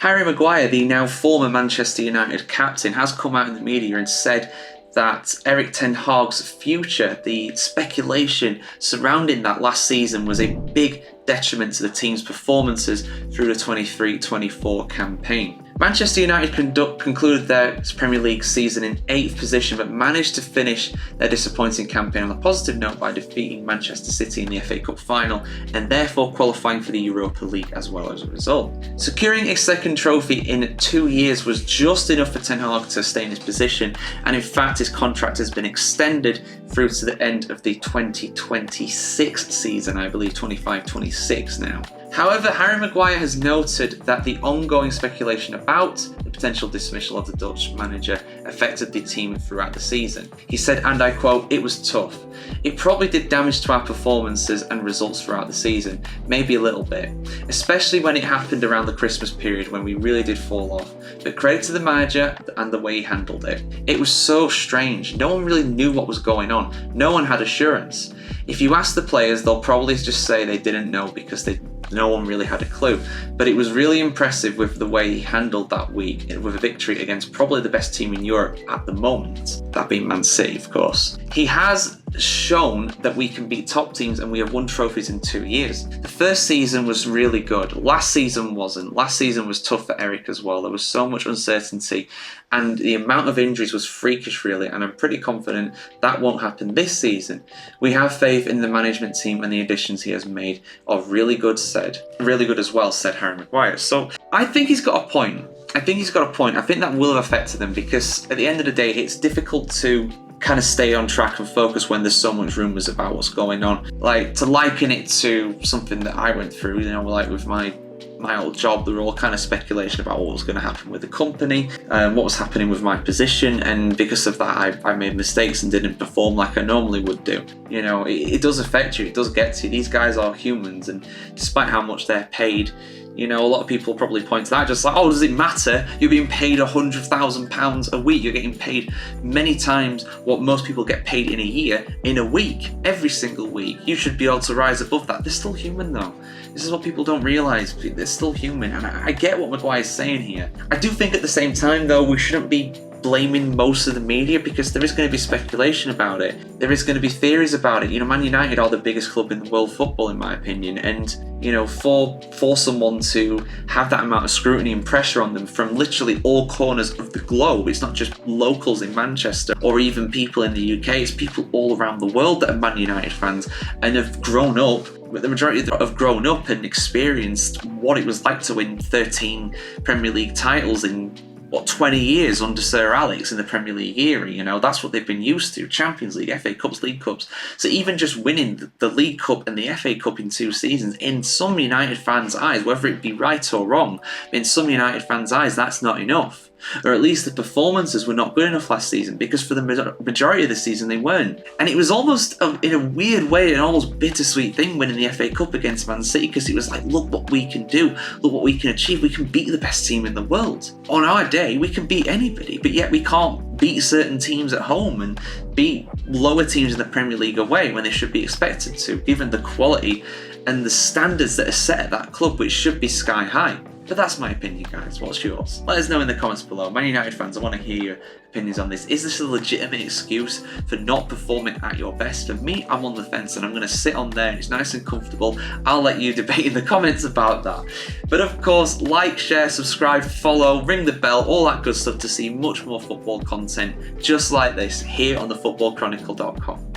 Harry Maguire, the now former Manchester United captain, has come out in the media and said that Erik ten Hag's future, the speculation surrounding that last season, was a big detriment to the team's performances through the 23-24 campaign. Manchester United concluded their Premier League season in 8th position, but managed to finish their disappointing campaign on a positive note by defeating Manchester City in the FA Cup final and therefore qualifying for the Europa League as well as a result. Securing a second trophy in 2 years was just enough for Ten Hag to stay in his position, and in fact his contract has been extended through to the end of the 2026 season, I believe 25-26 now. However, Harry Maguire has noted that the ongoing speculation about the potential dismissal of the Dutch manager affected the team throughout the season. He said, and I quote, "It was tough. It probably did damage to our performances and results throughout the season, maybe a little bit, especially when it happened around the Christmas period when we really did fall off. But credit to the manager and the way he handled it. It was so strange. No one really knew what was going on. No one had assurance. If you ask the players, they'll probably just say they didn't know because no one really had a clue. But it was really impressive with the way he handled that week with a victory against probably the best team in Europe at the moment, that being Man City, of course. He has shown that we can beat top teams and we have won trophies in 2 years. The first season was really good. Last season wasn't. Last season was tough for Erik as well. There was so much uncertainty and the amount of injuries was freakish really, and I'm pretty confident that won't happen this season. We have faith in the management team and the additions he has made are really good as well, said Harry Maguire. So I think he's got a point. I think that will have affected them because at the end of the day, it's difficult to kind of stay on track and focus when there's so much rumours about what's going on. Like, to liken it to something that I went through, like with my old job, there were all kind of speculation about what was going to happen with the company, what was happening with my position, and because of that I made mistakes and didn't perform like I normally would do. It does affect you, it does get to you. These guys are humans, and despite how much they're paid, a lot of people probably point to that just like, oh, does it matter? You're being paid £100,000 a week. You're getting paid many times what most people get paid in a year, in a week, every single week. You should be able to rise above that. They're still human though. This is what people don't realise. They're still human, and I get what Maguire's saying here. I do think at the same time though, we shouldn't be blaming most of the media because there is going to be speculation about it. There is going to be theories about it. Man United are the biggest club in world football in my opinion, and for someone to have that amount of scrutiny and pressure on them from literally all corners of the globe, it's not just locals in Manchester or even people in the UK, it's people all around the world that are Man United fans and have grown up. The majority of them have grown up and experienced what it was like to win 13 Premier League titles in 20 years under Sir Alex in the Premier League era. That's what they've been used to. Champions League, FA Cups, League Cups. So even just winning the League Cup and the FA Cup in 2 seasons, in some United fans' eyes, whether it be right or wrong, in some United fans' eyes, that's not enough. Or at least the performances were not good enough last season, because for the majority of the season they weren't. And it was almost, in a weird way, an almost bittersweet thing winning the FA Cup against Man City, because it was like, look what we can do, look what we can achieve, we can beat the best team in the world. On our day, we can beat anybody, but yet we can't beat certain teams at home and beat lower teams in the Premier League away when they should be expected to, given the quality and the standards that are set at that club, which should be sky high. But that's my opinion, guys. What's yours? Let us know in the comments below. Man United fans, I want to hear your opinions on this. Is this a legitimate excuse for not performing at your best? For me, I'm on the fence and I'm going to sit on there and it's nice and comfortable. I'll let you debate in the comments about that. But of course, like, share, subscribe, follow, ring the bell, all that good stuff to see much more football content just like this here on thefootballchronicle.com.